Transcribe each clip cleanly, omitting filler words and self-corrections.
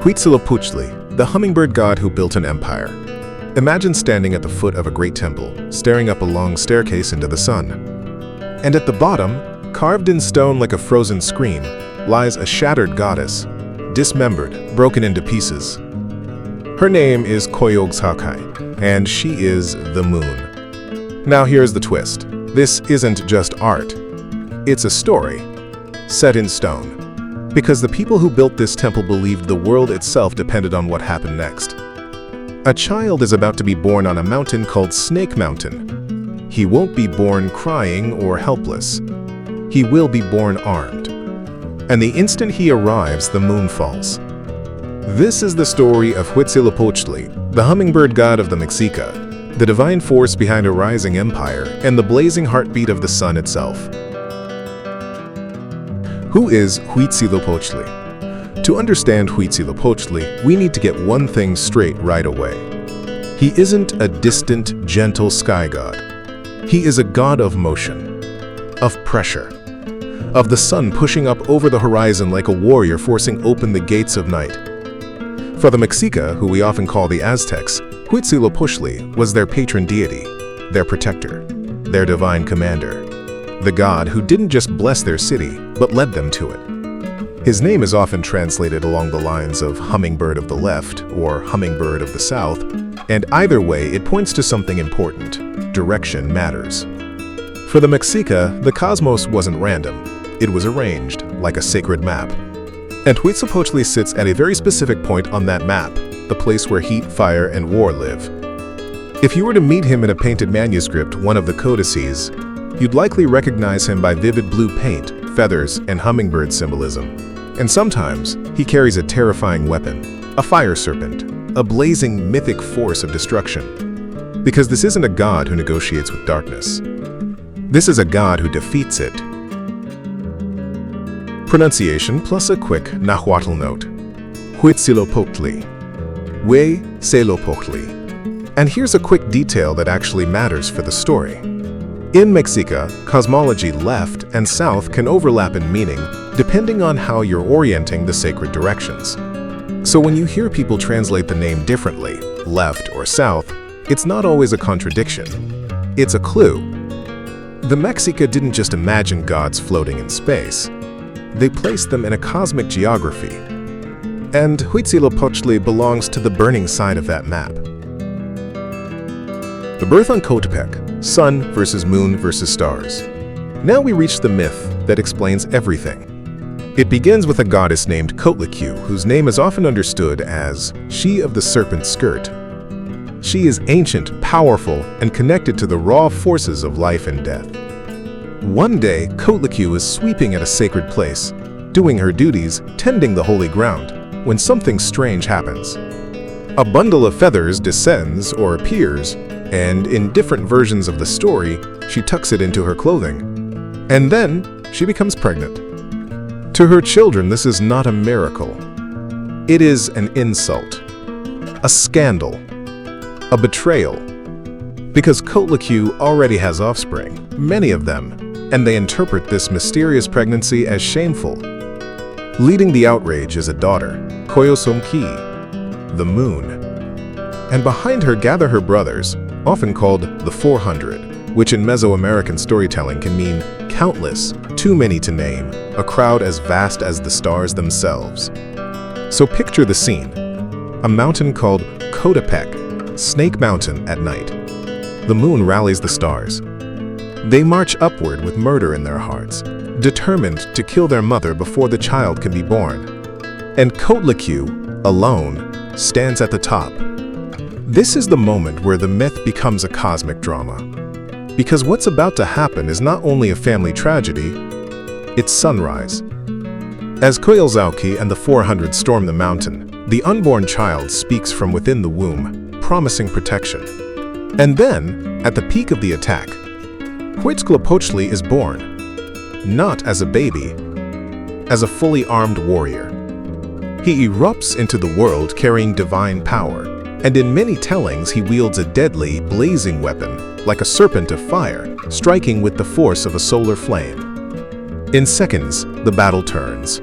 Huitzilopochtli, the hummingbird god who built an empire. Imagine standing at the foot of a great temple, staring up a long staircase into the sun. And at the bottom, carved in stone like a frozen scream, lies a shattered goddess, dismembered, broken into pieces. Her name is Coyolxauhqui, and she is the moon. Now here's the twist. This isn't just art. It's a story, set in stone. Because the people who built this temple believed the world itself depended on what happened next. A child is about to be born on a mountain called Snake Mountain. He won't be born crying or helpless. He will be born armed. And the instant he arrives, the moon falls. This is the story of Huitzilopochtli, the hummingbird god of the Mexica, the divine force behind a rising empire and the blazing heartbeat of the sun itself. Who is Huitzilopochtli? To understand Huitzilopochtli, we need to get one thing straight right away. He isn't a distant, gentle sky god. He is a god of motion, of pressure, of the sun pushing up over the horizon like a warrior forcing open the gates of night. For the Mexica, who we often call the Aztecs, Huitzilopochtli was their patron deity, their protector, their divine commander, the god who didn't just bless their city, but led them to it. His name is often translated along the lines of hummingbird of the left or hummingbird of the south, and either way it points to something important. Direction matters. For the Mexica, the cosmos wasn't random. It was arranged, like a sacred map. And Huitzilopochtli sits at a very specific point on that map, the place where heat, fire, and war live. If you were to meet him in a painted manuscript, one of the codices, you'd likely recognize him by vivid blue paint, feathers, and hummingbird symbolism. And sometimes, he carries a terrifying weapon, a fire serpent, a blazing mythic force of destruction. Because this isn't a god who negotiates with darkness. This is a god who defeats it. Pronunciation plus a quick Nahuatl note. Huitzilopochtli. WEE-tsee-loh-POCHT-lee. And here's a quick detail that actually matters for the story. In Mexica, cosmology left and south can overlap in meaning depending on how you're orienting the sacred directions. So when you hear people translate the name differently, left or south, it's not always a contradiction. It's a clue. The Mexica didn't just imagine gods floating in space. They placed them in a cosmic geography. And Huitzilopochtli belongs to the burning side of that map. The birth on Coatepec, sun versus moon versus stars. Now we reach the myth that explains everything. It begins with a goddess named Coatlicue, whose name is often understood as she of the serpent skirt. She is ancient, powerful, and connected to the raw forces of life and death. One day, Coatlicue is sweeping at a sacred place, doing her duties, tending the holy ground, when something strange happens. A bundle of feathers descends or appears, and in different versions of the story, she tucks it into her clothing. And then, she becomes pregnant. To her children, this is not a miracle. It is an insult, a scandal, a betrayal. Because Coatlicue already has offspring, many of them, and they interpret this mysterious pregnancy as shameful. Leading the outrage is a daughter, Coyolxauhqui, the moon. And behind her gather her brothers, often called the 400, which in Mesoamerican storytelling can mean countless, too many to name, a crowd as vast as the stars themselves. So picture the scene. A mountain called Coatepec, Snake Mountain at night. The moon rallies the stars. They march upward with murder in their hearts, determined to kill their mother before the child can be born. And Coatlicue, alone, stands at the top. This is the moment where the myth becomes a cosmic drama. Because what's about to happen is not only a family tragedy, it's sunrise. As Coyolxauhqui and the 400 storm the mountain, the unborn child speaks from within the womb, promising protection. And then, at the peak of the attack, Huitzilopochtli is born, not as a baby, as a fully armed warrior. He erupts into the world carrying divine power, and in many tellings he wields a deadly, blazing weapon, like a serpent of fire, striking with the force of a solar flame. In seconds, the battle turns.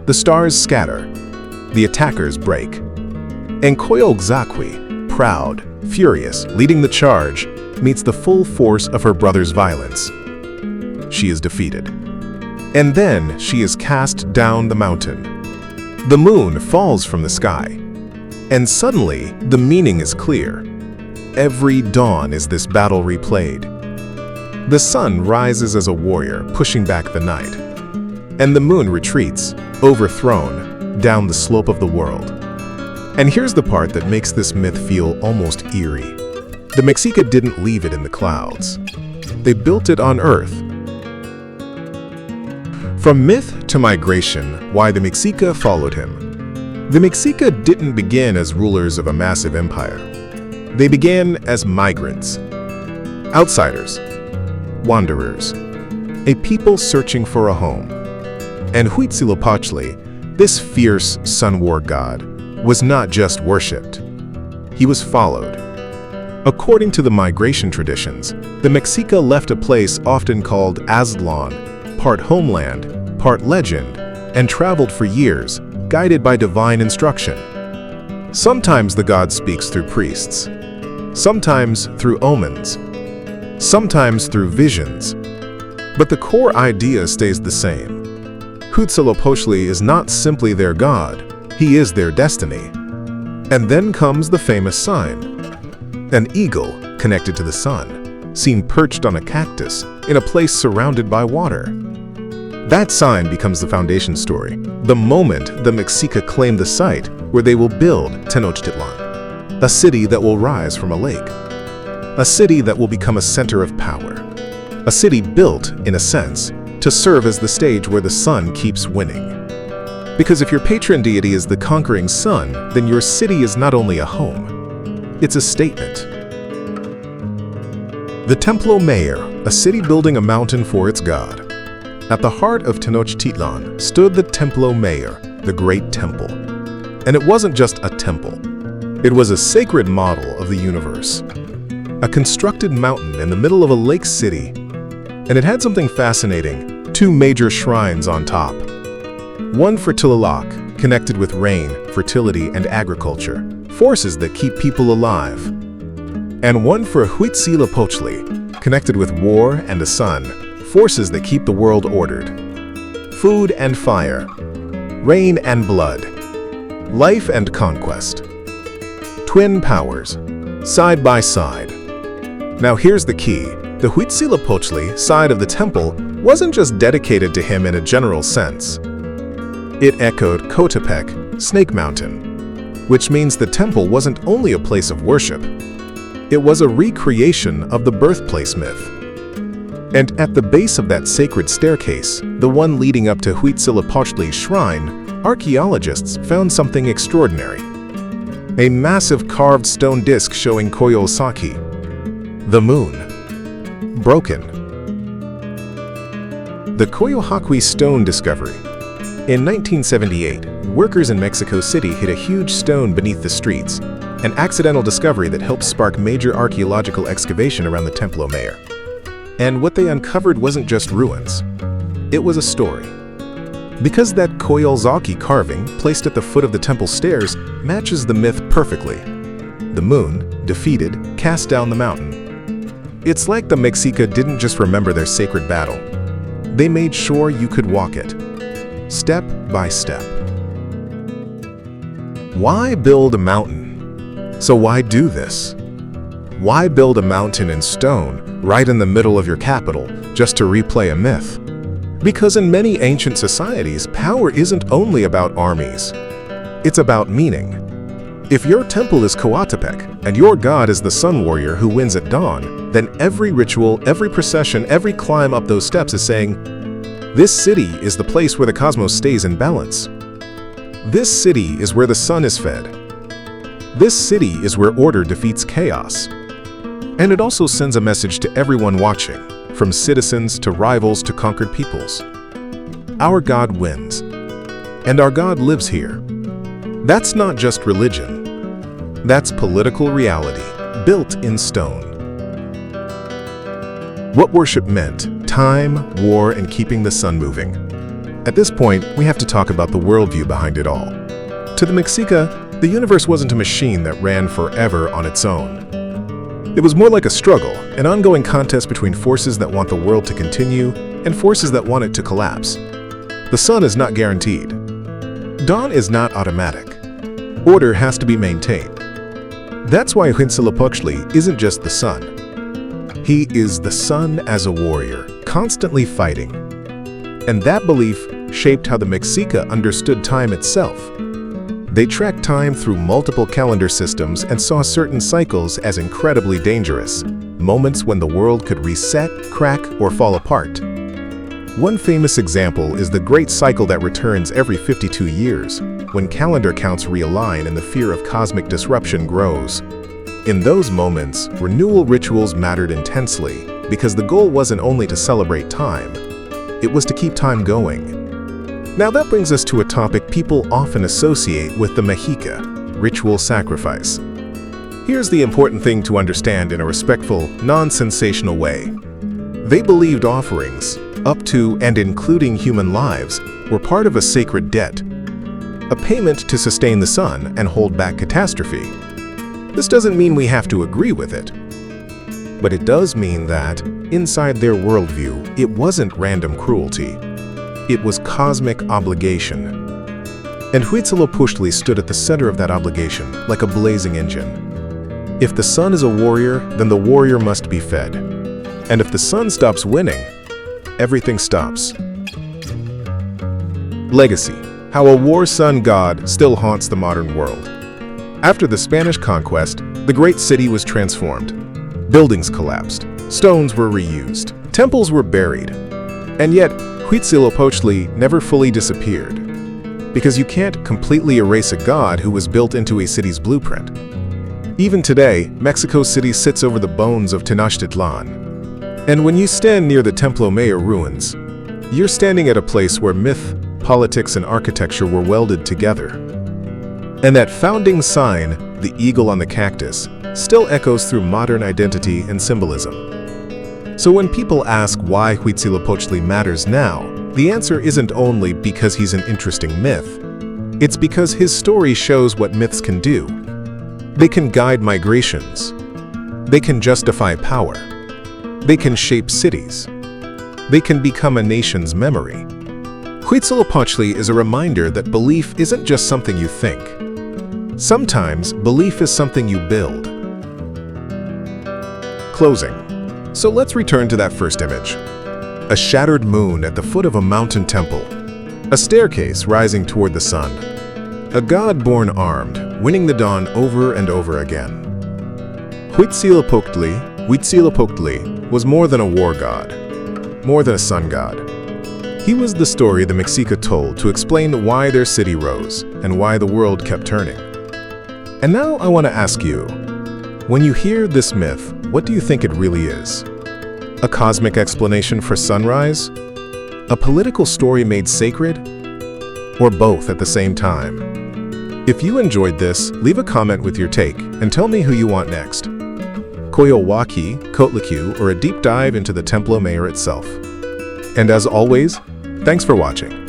The stars scatter. the attackers break. And Coyolxauhqui, proud, furious, leading the charge, meets the full force of her brother's violence. She is defeated. And then she is cast down the mountain. The moon falls from the sky. And suddenly, the meaning is clear. Every dawn is this battle replayed. The sun rises as a warrior, pushing back the night. And the moon retreats, overthrown, down the slope of the world. And here's the part that makes this myth feel almost eerie. The Mexica didn't leave it in the clouds. They built it on Earth. From myth to migration, why the Mexica followed him. The Mexica didn't begin as rulers of a massive empire. They began as migrants, outsiders, wanderers, a people searching for a home. And Huitzilopochtli, this fierce sun war god, was not just worshipped. He was followed. According to the migration traditions, the Mexica left a place often called Aztlan, part homeland, part legend, and traveled for years, guided by divine instruction. Sometimes the god speaks through priests, sometimes through omens, sometimes through visions, but the core idea stays the same. Huitzilopochtli is not simply their god, he is their destiny. And then comes the famous sign. An eagle connected to the sun, seen perched on a cactus in a place surrounded by water. That sign becomes the foundation story, the moment the Mexica claim the site where they will build Tenochtitlan, a city that will rise from a lake, a city that will become a center of power, a city built, in a sense, to serve as the stage where the sun keeps winning. Because if your patron deity is the conquering sun, then your city is not only a home, it's a statement. The Templo Mayor, a city building a mountain for its god. At the heart of Tenochtitlan stood the Templo Mayor, the Great Temple. And it wasn't just a temple. It was a sacred model of the universe. A constructed mountain in the middle of a lake city. And it had something fascinating, 2 major shrines on top. One for Tlaloc, connected with rain, fertility, and agriculture, forces that keep people alive. And one for Huitzilopochtli, connected with war and the sun, forces that keep the world ordered. Food and fire, rain and blood, life and conquest. Twin powers, side by side. Now here's the key. The Huitzilopochtli side of the temple wasn't just dedicated to him in a general sense. It echoed Coatepec, Snake Mountain, which means the temple wasn't only a place of worship. It was a recreation of the birthplace myth. And at the base of that sacred staircase, the one leading up to Huitzilopochtli's shrine, archaeologists found something extraordinary. A massive carved stone disc showing Coyolxauhqui, the moon, broken. The Coyolxauhqui Stone discovery. In 1978, workers in Mexico City hid a huge stone beneath the streets, an accidental discovery that helped spark major archaeological excavation around the Templo Mayor. And what they uncovered wasn't just ruins. It was a story. Because that Coyolxauhqui carving, placed at the foot of the temple stairs, matches the myth perfectly. The moon, defeated, cast down the mountain. It's like the Mexica didn't just remember their sacred battle. They made sure you could walk it, step by step. Why build a mountain? So why do this? Why build a mountain in stone right in the middle of your capital just to replay a myth? Because in many ancient societies, power isn't only about armies. It's about meaning. If your temple is Coatepec and your god is the sun warrior who wins at dawn, then every ritual, every procession, every climb up those steps is saying, this city is the place where the cosmos stays in balance. This city is where the sun is fed. This city is where order defeats chaos. And it also sends a message to everyone watching, from citizens to rivals to conquered peoples. Our God wins, and our God lives here. That's not just religion. That's political reality, built in stone. What worship meant: time, war, and keeping the sun moving. At this point, we have to talk about the worldview behind it all. To the Mexica, the universe wasn't a machine that ran forever on its own. It was more like a struggle, an ongoing contest between forces that want the world to continue and forces that want it to collapse. The sun is not guaranteed. Dawn is not automatic. Order has to be maintained. That's why Huitzilopochtli isn't just the sun. He is the sun as a warrior, constantly fighting. And that belief shaped how the Mexica understood time itself. They tracked time through multiple calendar systems and saw certain cycles as incredibly dangerous, moments when the world could reset, crack, or fall apart. One famous example is the Great Cycle that returns every 52 years, when calendar counts realign and the fear of cosmic disruption grows. In those moments, renewal rituals mattered intensely because the goal wasn't only to celebrate time, it was to keep time going. Now that brings us to a topic people often associate with the Mexica, ritual sacrifice. Here's the important thing to understand in a respectful, non-sensational way. They believed offerings, up to and including human lives, were part of a sacred debt, a payment to sustain the sun and hold back catastrophe. This doesn't mean we have to agree with it, but it does mean that, inside their worldview, it wasn't random cruelty. It was cosmic obligation. And Huitzilopochtli stood at the center of that obligation, like a blazing engine. If the sun is a warrior, then the warrior must be fed. And if the sun stops winning, everything stops. Legacy: how a war sun god still haunts the modern world. After the Spanish conquest, the great city was transformed. Buildings collapsed, stones were reused, temples were buried. And yet, Huitzilopochtli never fully disappeared, because you can't completely erase a god who was built into a city's blueprint. Even today, Mexico City sits over the bones of Tenochtitlan. And when you stand near the Templo Mayor ruins, you're standing at a place where myth, politics, and architecture were welded together. And that founding sign, the eagle on the cactus, still echoes through modern identity and symbolism. So when people ask why Huitzilopochtli matters now, the answer isn't only because he's an interesting myth. It's because his story shows what myths can do. They can guide migrations. They can justify power. They can shape cities. They can become a nation's memory. Huitzilopochtli is a reminder that belief isn't just something you think. Sometimes, belief is something you build. Closing. So let's return to that first image. A shattered moon at the foot of a mountain temple. A staircase rising toward the sun. A god born armed, winning the dawn over and over again. Huitzilopochtli was more than a war god, more than a sun god. He was the story the Mexica told to explain why their city rose and why the world kept turning. And now I want to ask you, when you hear this myth, what do you think it really is? A cosmic explanation for sunrise? A political story made sacred? Or both at the same time? If you enjoyed this, leave a comment with your take and tell me who you want next. Coyolxauhqui, Coatlicue, or a deep dive into the Templo Mayor itself. And as always, thanks for watching.